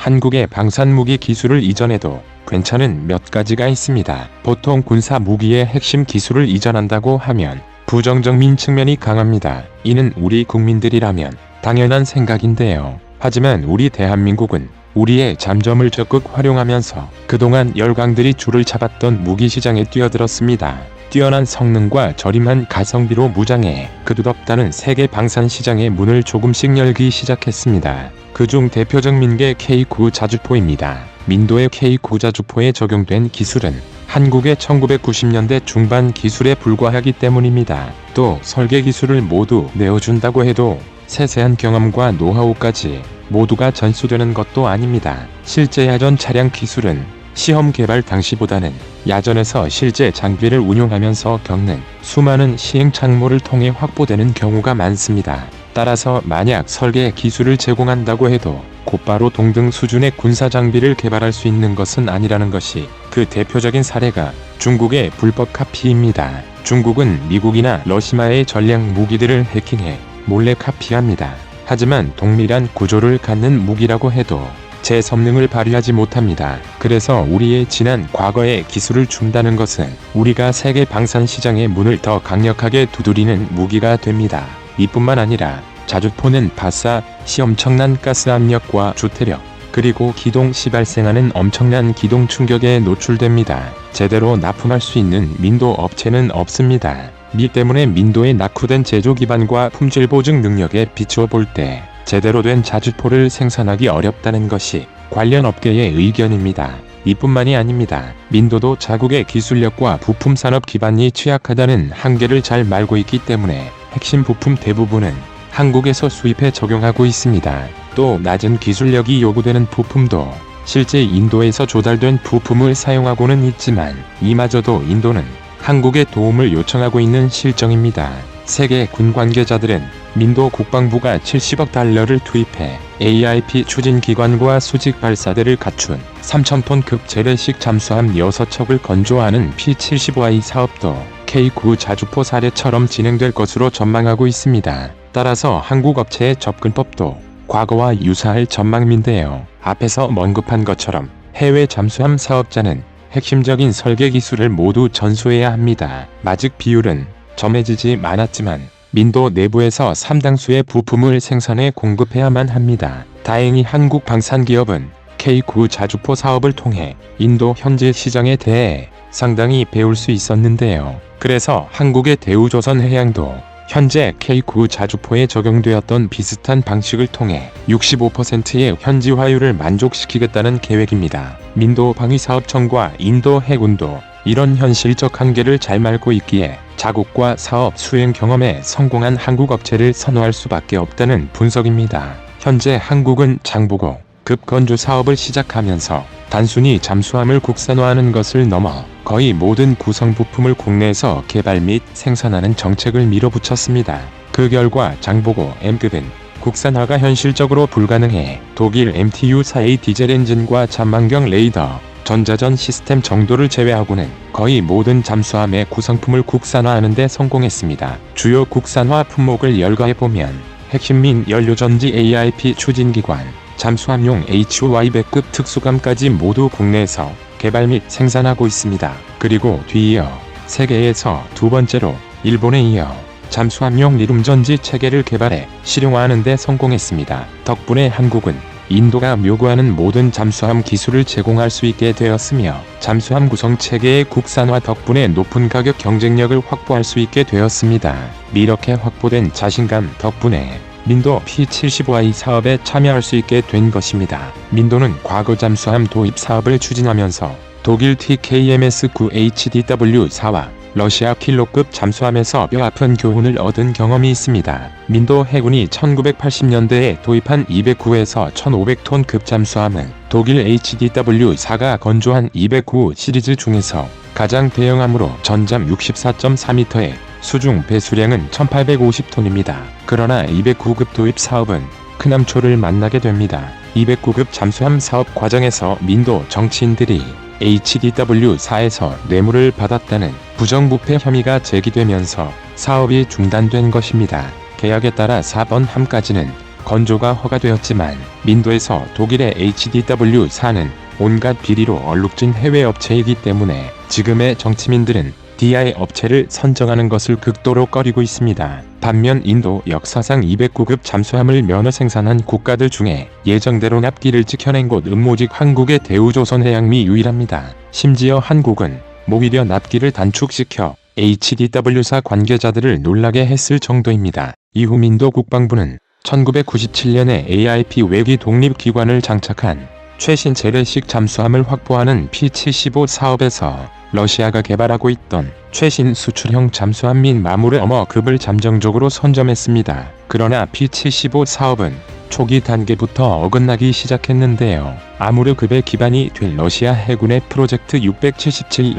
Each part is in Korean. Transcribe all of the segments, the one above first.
한국의 방산무기 기술을 이전해도 괜찮은 몇 가지가 있습니다. 보통 군사 무기의 핵심 기술을 이전한다고 하면 부정적인 측면이 강합니다. 이는 우리 국민들이라면 당연한 생각인데요. 하지만 우리 대한민국은 우리의 잠점을 적극 활용하면서 그동안 열강들이 줄을 잡았던 무기시장에 뛰어들었습니다. 뛰어난 성능과 저렴한 가성비로 무장해 그릇없다는 세계 방산시장의 문을 조금씩 열기 시작했습니다. 그중 대표적인 게 K9 자주포입니다. 민도의 K9 자주포에 적용된 기술은 한국의 1990년대 중반 기술에 불과하기 때문입니다. 또 설계 기술을 모두 내어준다고 해도 세세한 경험과 노하우까지 모두가 전수되는 것도 아닙니다. 실제 야전 차량 기술은 시험 개발 당시보다는 야전에서 실제 장비를 운용하면서 겪는 수많은 시행착오를 통해 확보되는 경우가 많습니다. 따라서 만약 설계 기술을 제공한다고 해도 곧바로 동등 수준의 군사 장비를 개발할 수 있는 것은 아니라는 것이 그 대표적인 사례가 중국의 불법 카피입니다. 중국은 미국이나 러시아의 전략 무기들을 해킹해 몰래 카피합니다. 하지만 동일한 구조를 갖는 무기라고 해도 제 성능을 발휘하지 못합니다. 그래서 우리의 지난 과거의 기술을 준다는 것은 우리가 세계 방산 시장의 문을 더 강력하게 두드리는 무기가 됩니다. 이뿐만 아니라 자주포는 발사 시 엄청난 가스 압력과 주태력, 그리고 기동 시 발생하는 엄청난 기동 충격에 노출됩니다. 제대로 납품할 수 있는 민도 업체는 없습니다. 미 때문에 민도의 낙후된 제조 기반과 품질 보증 능력에 비추어 볼 때 제대로 된 자주포를 생산하기 어렵다는 것이 관련 업계의 의견입니다. 이뿐만이 아닙니다. 민도도 자국의 기술력과 부품 산업 기반이 취약하다는 한계를 잘 알고 있기 때문에 핵심 부품 대부분은 한국에서 수입해 적용하고 있습니다. 또 낮은 기술력이 요구되는 부품도 실제 인도에서 조달된 부품을 사용하고는 있지만 이마저도 인도는 한국의 도움을 요청하고 있는 실정입니다. 세계 군 관계자들은 민도 국방부가 70억 달러를 투입해 AIP 추진기관과 수직 발사대를 갖춘 3,000톤급 재래식 잠수함 6척을 건조하는 P-75I 사업도 K9 자주포 사례처럼 진행될 것으로 전망하고 있습니다. 따라서 한국 업체의 접근법도 과거와 유사할 전망인데요. 앞에서 언급한 것처럼 해외 잠수함 사업자는 핵심적인 설계 기술을 모두 전수해야 합니다. 마직 비율은 점해지지 않았지만 민도 내부에서 상당수의 부품을 생산해 공급해야만 합니다. 다행히 한국 방산기업은 K9 자주포 사업을 통해 인도 현지 시장에 대해 상당히 배울 수 있었는데요. 그래서 한국의 대우조선해양도 현재 K9 자주포에 적용되었던 비슷한 방식을 통해 65%의 현지화율을 만족시키겠다는 계획입니다. 민도 방위사업청과 인도 해군도 이런 현실적 한계를 잘 알고 있기에 자국과 사업 수행 경험에 성공한 한국 업체를 선호할 수밖에 없다는 분석입니다. 현재 한국은 장보고 급건조 사업을 시작하면서 단순히 잠수함을 국산화하는 것을 넘어 거의 모든 구성 부품을 국내에서 개발 및 생산하는 정책을 밀어붙였습니다. 그 결과 장보고 M급은 국산화가 현실적으로 불가능해 독일 MTU-4A 디젤 엔진과 잠망경 레이더, 전자전 시스템 정도를 제외하고는 거의 모든 잠수함의 구성품을 국산화하는 데 성공했습니다. 주요 국산화 품목을 열거해보면 핵심민 연료전지 AIP 추진기관, 잠수함용 HY100급 특수감까지 모두 국내에서 개발 및 생산하고 있습니다. 그리고 뒤이어 세계에서 두 번째로 일본에 이어 잠수함용 리룸전지 체계를 개발해 실용화하는 데 성공했습니다. 덕분에 한국은 인도가 요구하는 모든 잠수함 기술을 제공할 수 있게 되었으며 잠수함 구성 체계의 국산화 덕분에 높은 가격 경쟁력을 확보할 수 있게 되었습니다. 이렇게 확보된 자신감 덕분에 민도 P-75I 사업에 참여할 수 있게 된 것입니다. 민도는 과거 잠수함 도입 사업을 추진하면서 독일 TKMS-9HDW-4와 러시아 킬로급 잠수함에서 뼈아픈 교훈을 얻은 경험이 있습니다. 민도 해군이 1980년대에 도입한 209에서 1500톤급 잠수함은 독일 HDW-4가 건조한 209 시리즈 중에서 가장 대형함으로 전잠 64.4m에 수중 배수량은 1850톤입니다. 그러나 209급 도입 사업은 큰 함초를 만나게 됩니다. 209급 잠수함 사업 과정에서 민도 정치인들이 HDW-4에서 뇌물을 받았다는 부정부패 혐의가 제기되면서 사업이 중단된 것입니다. 계약에 따라 4번 함까지는 건조가 허가되었지만 민도에서 독일의 HDW4는 온갖 비리로 얼룩진 해외 업체이기 때문에 지금의 정치민들은 DI 업체를 선정하는 것을 극도로 꺼리고 있습니다. 반면 인도 역사상 209급 잠수함을 면허 생산한 국가들 중에 예정대로 납기를 지켜낸 곳 오직 한국의 대우조선해양미 유일합니다. 심지어 한국은 오히려 납기를 단축시켜 HDW4 관계자들을 놀라게 했을 정도입니다. 이후 민도 국방부는 1997년에 AIP 외기 독립기관을 장착한 최신 재래식 잠수함을 확보하는 P-75 사업에서 러시아가 개발하고 있던 최신 수출형 잠수함 및 마무르어머급을 잠정적으로 선점했습니다. 그러나 P-75 사업은 초기 단계부터 어긋나기 시작했는데요. 아무르급의 기반이 될 러시아 해군의 프로젝트 677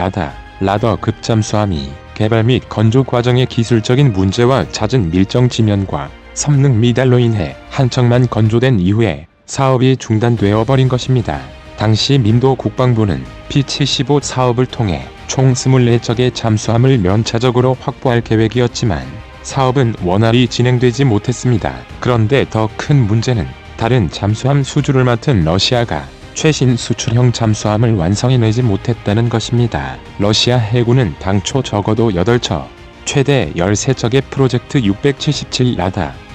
라더급 잠수함이 개발 및 건조 과정의 기술적인 문제와 잦은 밀정 지면과 성능 미달로 인해 한척만 건조된 이후에 사업이 중단되어 버린 것입니다. 당시 민도 국방부는 P-75 사업을 통해 총 24척의 잠수함을 면차적으로 확보할 계획이었지만 사업은 원활히 진행되지 못했습니다. 그런데 더 큰 문제는 다른 잠수함 수주를 맡은 러시아가 최신 수출형 잠수함을 완성해내지 못했다는 것입니다. 러시아 해군은 당초 적어도 8척, 최대 13척의 프로젝트 677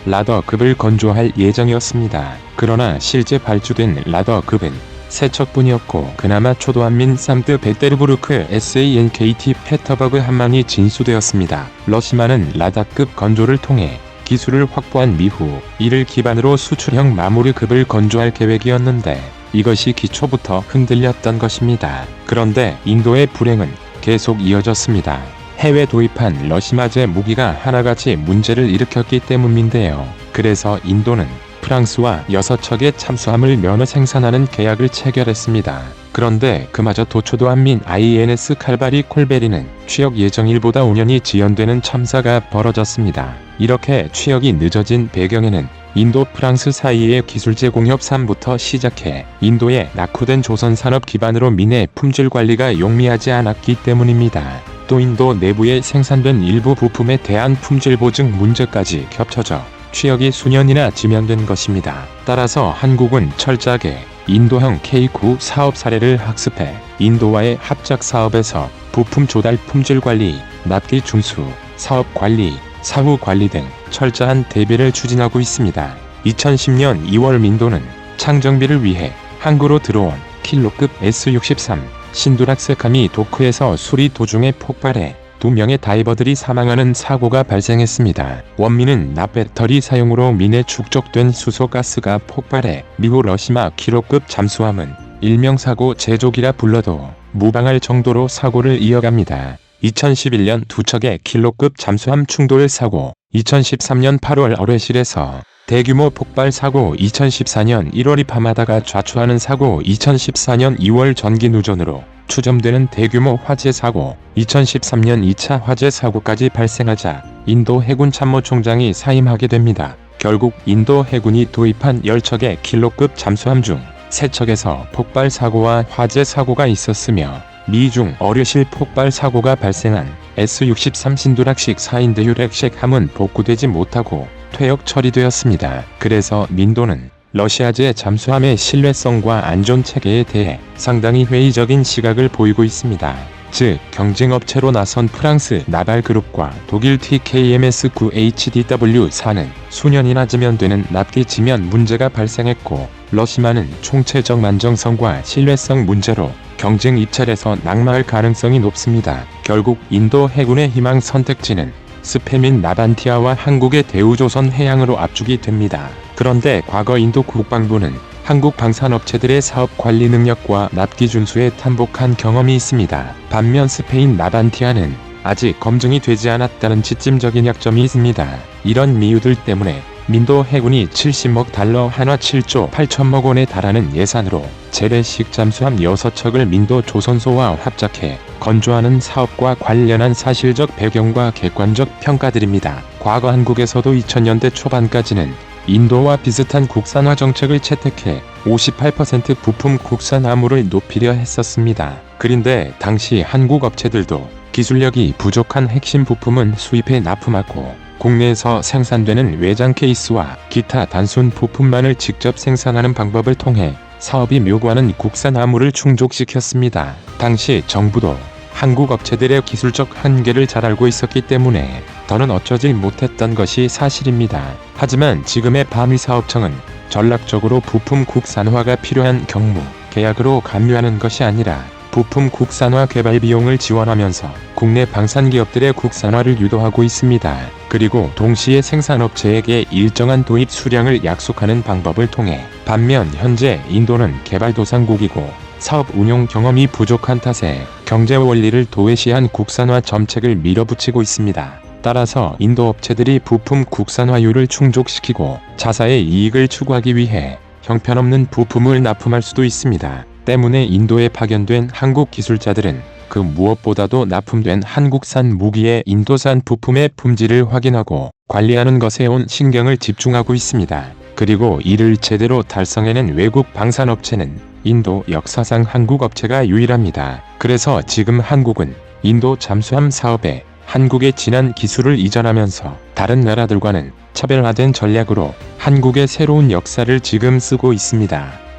라더급을 건조할 예정이었습니다. 그러나 실제 발주된 라더급은 3척뿐이었고 그나마 초도한민 산트페테르부르크 SANKT 페터버그 함만이 진수되었습니다. 러시아는 라더급 건조를 통해 기술을 확보한 이후 이를 기반으로 수출형 마무르급을 건조할 계획이었는데 이것이 기초부터 흔들렸던 것입니다. 그런데 인도의 불행은 계속 이어졌습니다. 해외 도입한 러시아제 무기가 하나같이 문제를 일으켰기 때문인데요. 그래서 인도는 프랑스와 6척의 잠수함을 면허 생산하는 계약을 체결했습니다. 그런데 그마저 도초도한민 INS 칼바리 콜베리는 취역 예정일보다 5년이 지연되는 참사가 벌어졌습니다. 이렇게 취역이 늦어진 배경에는 인도 프랑스 사이의 기술제 공협 3부터 시작해 인도의 낙후된 조선 산업 기반으로 민의 품질 관리가 용이하지 않았기 때문입니다. 또 인도 내부에 생산된 일부 부품에 대한 품질 보증 문제까지 겹쳐져 취역이 수년이나 지연된 것입니다. 따라서 한국은 철저하게 인도형 K9 사업 사례를 학습해 인도와의 합작 사업에서 부품 조달 품질 관리, 납기 준수, 사업 관리, 사후 관리 등 철저한 대비를 추진하고 있습니다. 2010년 2월 민도는 창정비를 위해 항구로 들어온 킬로급 S-63 신두락세함이 도크에서 수리 도중에 폭발해 2명의 다이버들이 사망하는 사고가 발생했습니다. 원민은 납배터리 사용으로 민에 축적된 수소가스가 폭발해 미국 러시아 킬로급 잠수함은 일명 사고 제조기라 불러도 무방할 정도로 사고를 이어갑니다. 2011년 2척의 킬로급 잠수함 충돌 사고, 2013년 8월 어뢰실에서 대규모 폭발 사고, 2014년 1월 밤하다가 좌초하는 사고, 2014년 2월 전기 누전으로 추정되는 대규모 화재 사고, 2013년 2차 화재 사고까지 발생하자 인도 해군 참모총장이 사임하게 됩니다. 결국 인도 해군이 도입한 10척의 킬로급 잠수함 중 3척에서 폭발 사고와 화재 사고가 있었으며 미중 어뢰실 폭발 사고가 발생한 S-63 신두락식 4인대 유렉식 함은 복구되지 못하고 퇴역 처리되었습니다. 그래서 민도는 러시아제 잠수함의 신뢰성과 안전 체계에 대해 상당히 회의적인 시각을 보이고 있습니다. 즉, 경쟁업체로 나선 프랑스 나발그룹과 독일 TKMS-9HDW4는 수년이나 지연되는 납기 지면 문제가 발생했고, 러시아는 총체적 만정성과 신뢰성 문제로 경쟁 입찰에서 낙마할 가능성이 높습니다. 결국 인도 해군의 희망 선택지는 스페민 나반티아와 한국의 대우조선 해양으로 압축이 됩니다. 그런데 과거 인도 국방부는 한국 방산업체들의 사업 관리 능력과 납기 준수에 탄복한 경험이 있습니다. 반면 스페인 나반티아는 아직 검증이 되지 않았다는 지침적인 약점이 있습니다. 이런 이유들 때문에 민도 해군이 70억 달러 한화 7조 8천억 원에 달하는 예산으로 재래식 잠수함 6척을 민도 조선소와 합작해 건조하는 사업과 관련한 사실적 배경과 객관적 평가들입니다. 과거 한국에서도 2000년대 초반까지는 인도와 비슷한 국산화 정책을 채택해 58% 부품 국산화물을 높이려 했었습니다. 그런데 당시 한국 업체들도 기술력이 부족한 핵심 부품은 수입해 납품하고 국내에서 생산되는 외장 케이스와 기타 단순 부품만을 직접 생산하는 방법을 통해 사업이 요구하는 국산 화물을 충족시켰습니다. 당시 정부도 한국 업체들의 기술적 한계를 잘 알고 있었기 때문에 더는 어쩌지 못했던 것이 사실입니다. 하지만 지금의 바미사업청은 전략적으로 부품 국산화가 필요한 경무, 계약으로 관여하는 것이 아니라 부품 국산화 개발 비용을 지원하면서 국내 방산기업들의 국산화를 유도하고 있습니다. 그리고 동시에 생산업체에게 일정한 도입 수량을 약속하는 방법을 통해 반면 현재 인도는 개발도상국이고 사업 운용 경험이 부족한 탓에 경제 원리를 도외시한 국산화 정책을 밀어붙이고 있습니다. 따라서 인도 업체들이 부품 국산화율을 충족시키고 자사의 이익을 추구하기 위해 형편없는 부품을 납품할 수도 있습니다. 때문에 인도에 파견된 한국 기술자들은 그 무엇보다도 납품된 한국산 무기의 인도산 부품의 품질을 확인하고 관리하는 것에 온 신경을 집중하고 있습니다. 그리고 이를 제대로 달성해낸 외국 방산업체는 인도 역사상 한국 업체가 유일합니다. 그래서 지금 한국은 인도 잠수함 사업에 한국의 진한 기술을 이전하면서 다른 나라들과는 차별화된 전략으로 한국의 새로운 역사를 지금 쓰고 있습니다.